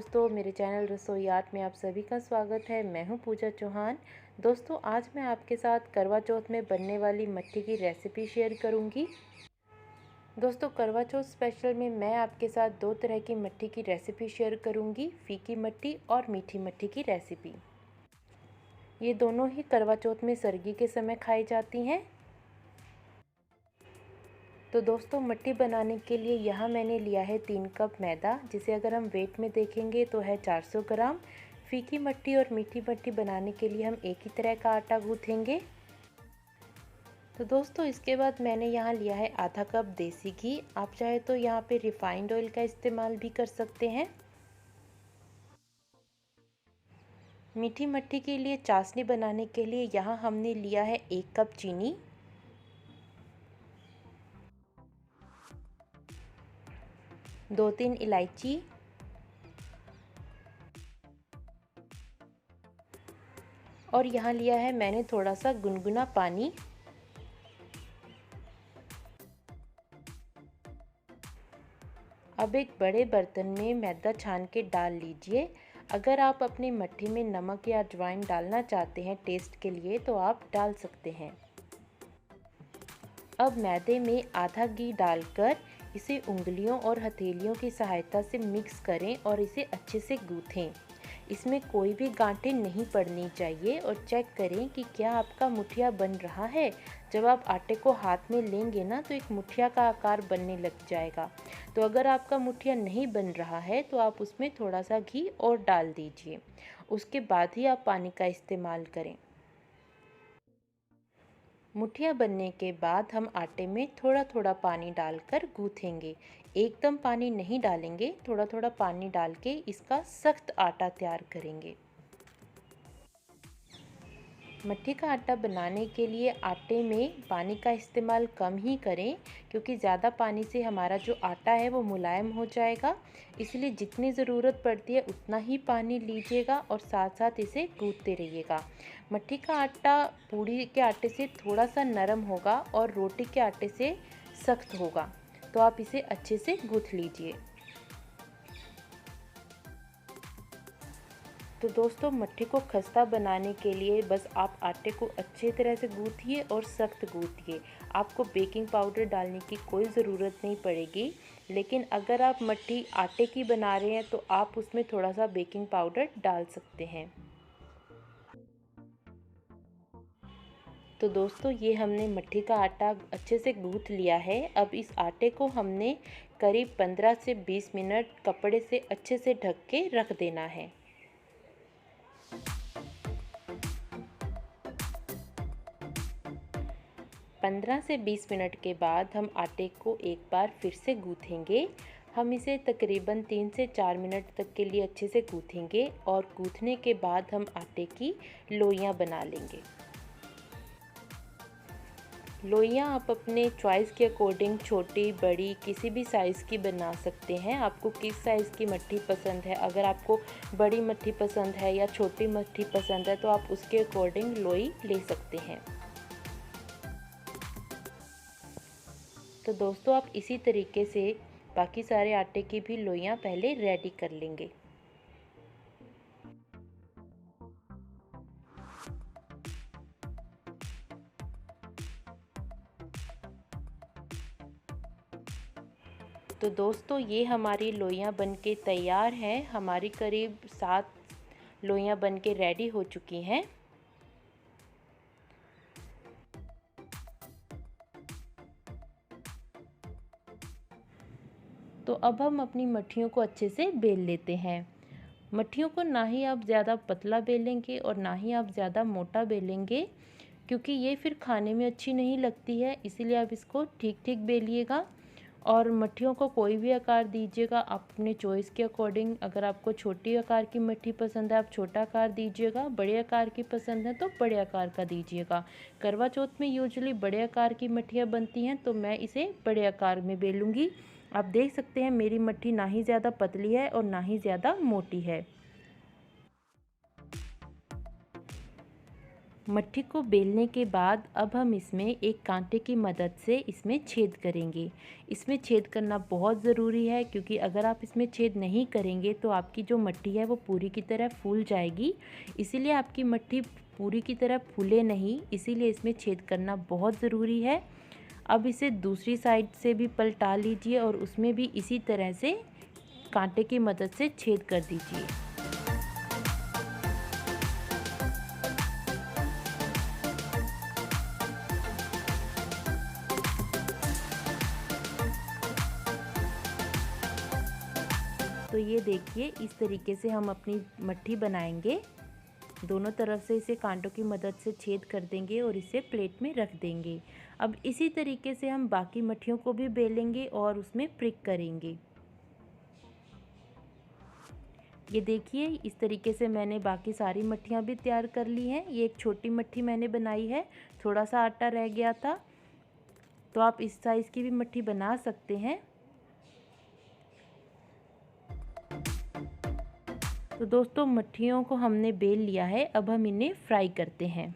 दोस्तों, मेरे चैनल रसोई आर्ट में आप सभी का स्वागत है। मैं हूं पूजा चौहान। दोस्तों, आज मैं आपके साथ करवा चौथ में बनने वाली मट्ठी की रेसिपी शेयर करूंगी। दोस्तों, करवा चौथ स्पेशल में मैं आपके साथ दो तरह की मट्ठी की रेसिपी शेयर करूंगी, फीकी मट्ठी और मीठी मट्ठी की रेसिपी। ये दोनों ही करवा चौथ में सर्गी के समय खाई जाती हैं। तो दोस्तों, मट्ठी बनाने के लिए यहाँ मैंने लिया है 3 कप मैदा, जिसे अगर हम वेट में देखेंगे तो है 400 ग्राम। फीकी मट्ठी और मीठी मट्ठी बनाने के लिए हम एक ही तरह का आटा गूँथेंगे। तो दोस्तों, इसके बाद मैंने यहाँ लिया है आधा कप देसी घी। आप चाहे तो यहाँ पे रिफाइंड ऑयल का इस्तेमाल भी कर सकते हैं। मीठी मट्ठी के लिए चाशनी बनाने के लिए यहाँ हमने लिया है 1 कप चीनी, 2-3 इलायची और यहाँ लिया है मैंने थोड़ा सा गुनगुना पानी। अब एक बड़े बर्तन में मैदा छान के डाल लीजिए। अगर आप अपनी मट्ठी में नमक या अजवाइन डालना चाहते हैं टेस्ट के लिए तो आप डाल सकते हैं। अब मैदे में आधा घी डालकर इसे उंगलियों और हथेलियों की सहायता से मिक्स करें और इसे अच्छे से गूँथें। इसमें कोई भी गांठें नहीं पड़नी चाहिए और चेक करें कि क्या आपका मुठिया बन रहा है। जब आप आटे को हाथ में लेंगे ना तो एक मुठिया का आकार बनने लग जाएगा। तो अगर आपका मुठिया नहीं बन रहा है तो आप उसमें थोड़ा सा घी और डाल दीजिए। उसके बाद ही आप पानी का इस्तेमाल करें। मुठिया बनने के बाद हम आटे में थोड़ा थोड़ा पानी डालकर गूँथेंगे। एकदम पानी नहीं डालेंगे, थोड़ा थोड़ा पानी डाल के इसका सख्त आटा तैयार करेंगे। मट्ठी का आटा बनाने के लिए आटे में पानी का इस्तेमाल कम ही करें, क्योंकि ज़्यादा पानी से हमारा जो आटा है वो मुलायम हो जाएगा। इसलिए जितनी ज़रूरत पड़ती है उतना ही पानी लीजिएगा और साथ साथ इसे गूँथते रहिएगा। मट्ठी का आटा पूड़ी के आटे से थोड़ा सा नरम होगा और रोटी के आटे से सख्त होगा, तो आप इसे अच्छे से गूँथ लीजिए। तो दोस्तों, मट्ठी को खस्ता बनाने के लिए बस आप आटे को अच्छे तरह से गूँथिए और सख्त गूँथिए। आपको बेकिंग पाउडर डालने की कोई ज़रूरत नहीं पड़ेगी, लेकिन अगर आप मट्ठी आटे की बना रहे हैं तो आप उसमें थोड़ा सा बेकिंग पाउडर डाल सकते हैं। तो दोस्तों, ये हमने मट्ठी का आटा अच्छे से गूँथ लिया है। अब इस आटे को हमने करीब 15 से 20 मिनट कपड़े से अच्छे से ढक के रख देना है। 15 से 20 मिनट के बाद हम आटे को एक बार फिर से गूँथेंगे। हम इसे तकरीबन 3 से 4 मिनट तक के लिए अच्छे से गूँथेंगे और गूँथने के बाद हम आटे की लोइयाँ बना लेंगे। लोइयाँ आप अपने चॉइस के अकॉर्डिंग छोटी बड़ी किसी भी साइज़ की बना सकते हैं। आपको किस साइज़ की मट्ठी पसंद है, अगर आपको बड़ी मट्ठी पसंद है या छोटी मट्ठी पसंद है तो आप उसके अकॉर्डिंग लोई ले सकते हैं। तो दोस्तों, आप इसी तरीके से बाकी सारे आटे की भी लोइयाँ पहले रेडी कर लेंगे। तो दोस्तों, ये हमारी लोइयाँ बनके तैयार हैं। हमारी करीब 7 लोइयाँ बनके रेडी हो चुकी हैं। तो अब हम अपनी मट्ठियों को अच्छे से बेल लेते हैं। मट्ठियों को ना ही आप ज़्यादा पतला बेलेंगे और ना ही आप ज़्यादा मोटा बेलेंगे, क्योंकि ये फिर खाने में अच्छी नहीं लगती है। इसीलिए आप इसको ठीक ठीक बेलिएगा और मट्ठियों को कोई भी आकार दीजिएगा आप अपने चॉइस के अकॉर्डिंग। अगर आपको छोटी आकार की मट्ठी पसंद है आप छोटा आकार दीजिएगा, बड़े आकार की पसंद है तो बड़े आकार का दीजिएगा। करवा चौथ में यूजुअली बड़े आकार की मट्ठियाँ बनती हैं, तो मैं इसे बड़े आकार में बेलूँगी। आप देख सकते हैं मेरी मट्ठी ना ही ज़्यादा पतली है और ना ही ज़्यादा मोटी है। मट्ठी को बेलने के बाद अब हम इसमें एक कांटे की मदद से इसमें छेद करेंगे। इसमें छेद करना बहुत ज़रूरी है, क्योंकि अगर आप इसमें छेद नहीं करेंगे तो आपकी जो मट्ठी है वो पूरी की तरह फूल जाएगी। इसीलिए आपकी मट्ठी पूरी की तरह फूले नहीं, इसीलिए इसमें छेद करना बहुत ज़रूरी है। अब इसे दूसरी साइड से भी पलटा लीजिए और उसमें भी इसी तरह से कांटे की मदद से छेद कर दीजिए। तो ये देखिए, इस तरीके से हम अपनी मट्ठी बनाएंगे। दोनों तरफ से इसे कांटों की मदद से छेद कर देंगे और इसे प्लेट में रख देंगे। अब इसी तरीके से हम बाकी मट्ठियों को भी बेलेंगे और उसमें प्रिक करेंगे। ये देखिए, इस तरीके से मैंने बाकी सारी मट्ठियाँ भी तैयार कर ली हैं। ये एक छोटी मट्ठी मैंने बनाई है, थोड़ा सा आटा रह गया था, तो आप इस साइज़ की भी मट्ठी बना सकते हैं। तो दोस्तों, मट्ठियों को हमने बेल लिया है, अब हम इन्हें फ्राई करते हैं।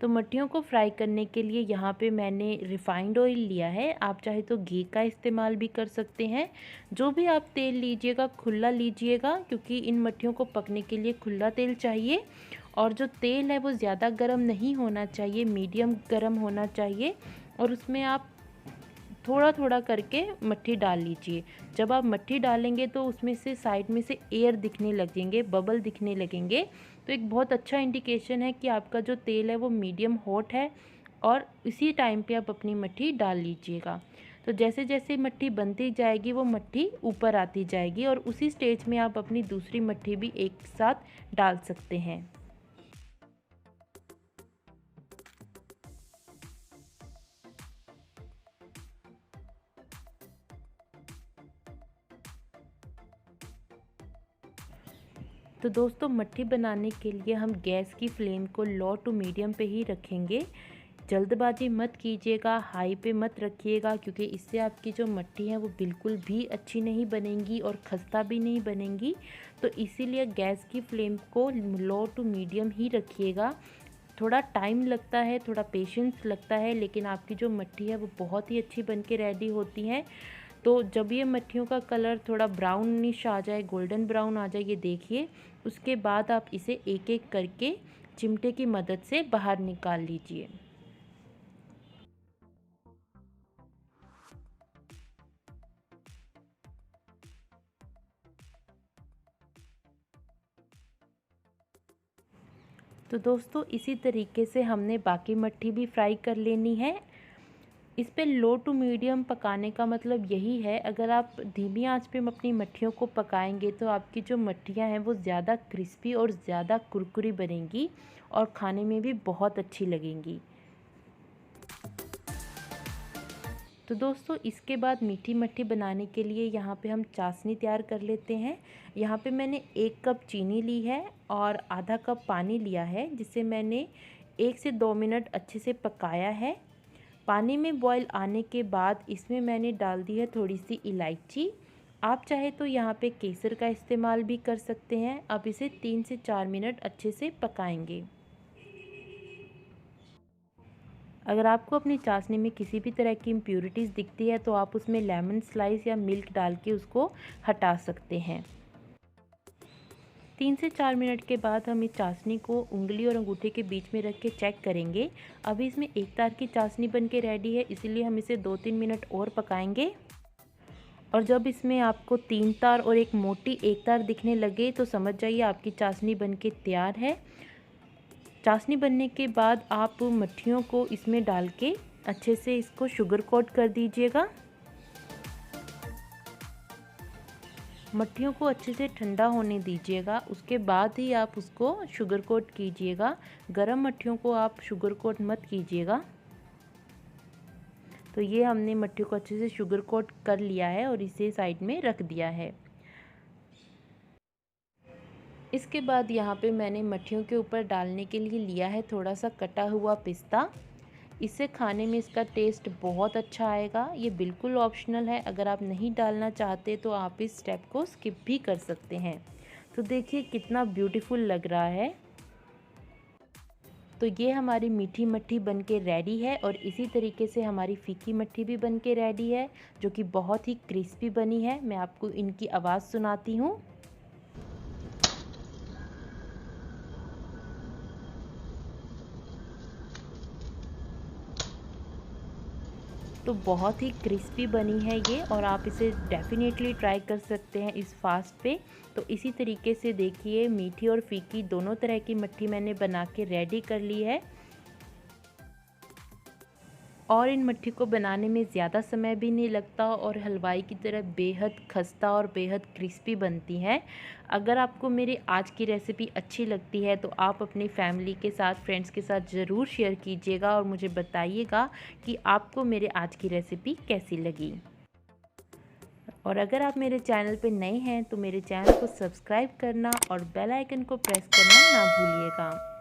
तो मट्ठियों को फ्राई करने के लिए यहाँ पे मैंने रिफ़ाइंड ऑयल लिया है। आप चाहे तो घी का इस्तेमाल भी कर सकते हैं। जो भी आप तेल लीजिएगा खुला लीजिएगा, क्योंकि इन मट्ठियों को पकने के लिए खुला तेल चाहिए। और जो तेल है वो ज़्यादा गर्म नहीं होना चाहिए, मीडियम गर्म होना चाहिए। और उसमें आप थोड़ा थोड़ा करके मट्ठी डाल लीजिए। जब आप मट्ठी डालेंगे तो उसमें से साइड में से एयर दिखने लगेंगे, बबल दिखने लगेंगे, तो एक बहुत अच्छा इंडिकेशन है कि आपका जो तेल है वो मीडियम हॉट है। और इसी टाइम पे आप अपनी मट्ठी डाल लीजिएगा। तो जैसे जैसे मट्ठी बनती जाएगी वो मट्ठी ऊपर आती जाएगी, और उसी स्टेज में आप अपनी दूसरी मट्ठी भी एक साथ डाल सकते हैं। तो दोस्तों, मट्ठी बनाने के लिए हम गैस की फ्लेम को लो टू मीडियम पे ही रखेंगे। जल्दबाजी मत कीजिएगा, हाई पे मत रखिएगा, क्योंकि इससे आपकी जो मट्ठी है वो बिल्कुल भी अच्छी नहीं बनेंगी और खस्ता भी नहीं बनेंगी। तो इसीलिए गैस की फ्लेम को लो टू मीडियम ही रखिएगा। थोड़ा टाइम लगता है, थोड़ा पेशेंस लगता है, लेकिन आपकी जो मट्ठी है वो बहुत ही अच्छी बन के रेडी होती हैं। तो जब ये मट्ठियों का कलर थोड़ा ब्राउनिश आ जाए, गोल्डन ब्राउन आ जाए, ये देखिए, उसके बाद आप इसे एक एक करके चिमटे की मदद से बाहर निकाल लीजिए। तो दोस्तों, इसी तरीके से हमने बाकी मट्ठी भी फ्राई कर लेनी है। इस पे लो टू मीडियम पकाने का मतलब यही है, अगर आप धीमी आंच पे अपनी मट्ठियों को पकाएंगे तो आपकी जो मट्ठियाँ हैं वो ज़्यादा क्रिस्पी और ज़्यादा कुरकुरी बनेंगी और खाने में भी बहुत अच्छी लगेंगी। तो दोस्तों, इसके बाद मीठी मट्ठी बनाने के लिए यहाँ पे हम चाशनी तैयार कर लेते हैं। यहाँ पे मैंने 1 कप चीनी ली है और आधा कप पानी लिया है, जिसे मैंने 1 से 2 मिनट अच्छे से पकाया है। पानी में बॉईल आने के बाद इसमें मैंने डाल दी है थोड़ी सी इलायची। आप चाहे तो यहाँ पे केसर का इस्तेमाल भी कर सकते हैं। अब इसे 3 से 4 मिनट अच्छे से पकाएंगे। अगर आपको अपनी चाशनी में किसी भी तरह की इम्प्यूरिटीज़ दिखती है तो आप उसमें लेमन स्लाइस या मिल्क डाल के उसको हटा सकते हैं। 3 से 4 मिनट के बाद हम इस चाशनी को उंगली और अंगूठे के बीच में रख के चेक करेंगे। अभी इसमें एक तार की चाशनी बन के रेडी है, इसीलिए हम इसे 2-3 मिनट और पकाएंगे। और जब इसमें आपको 3 तार और एक मोटी 1 तार दिखने लगे तो समझ जाइए आपकी चाशनी बन के तैयार है। चाशनी बनने के बाद आप मट्ठियों को इसमें डाल के अच्छे से इसको शुगर कोट कर दीजिएगा। मट्ठियों को अच्छे से ठंडा होने दीजिएगा, उसके बाद ही आप उसको शुगर कोट कीजिएगा। गरम मट्ठियों को आप शुगर कोट मत कीजिएगा। तो ये हमने मट्ठियों को अच्छे से शुगर कोट कर लिया है और इसे साइड में रख दिया है। इसके बाद यहाँ पे मैंने मट्ठियों के ऊपर डालने के लिए लिया है थोड़ा सा कटा हुआ पिस्ता। इससे खाने में इसका टेस्ट बहुत अच्छा आएगा। ये बिल्कुल ऑप्शनल है, अगर आप नहीं डालना चाहते तो आप इस स्टेप को स्किप भी कर सकते हैं। तो देखिए कितना ब्यूटीफुल लग रहा है। तो ये हमारी मीठी मट्ठी बनके रेडी है और इसी तरीके से हमारी फीकी मट्ठी भी बनके रेडी है, जो कि बहुत ही क्रिस्पी बनी है। मैं आपको इनकी आवाज़ सुनाती हूँ। तो बहुत ही क्रिस्पी बनी है ये, और आप इसे डेफिनेटली ट्राई कर सकते हैं इस फास्ट पे। तो इसी तरीके से देखिए, मीठी और फीकी दोनों तरह की मट्ठी मैंने बना के रेडी कर ली है। और इन मट्ठी को बनाने में ज़्यादा समय भी नहीं लगता और हलवाई की तरह बेहद खस्ता और बेहद क्रिस्पी बनती हैं। अगर आपको मेरी आज की रेसिपी अच्छी लगती है तो आप अपनी फैमिली के साथ, फ्रेंड्स के साथ ज़रूर शेयर कीजिएगा और मुझे बताइएगा कि आपको मेरे आज की रेसिपी कैसी लगी। और अगर आप मेरे चैनल पे नए हैं तो मेरे चैनल को सब्सक्राइब करना और बेल आइकन को प्रेस करना ना भूलिएगा।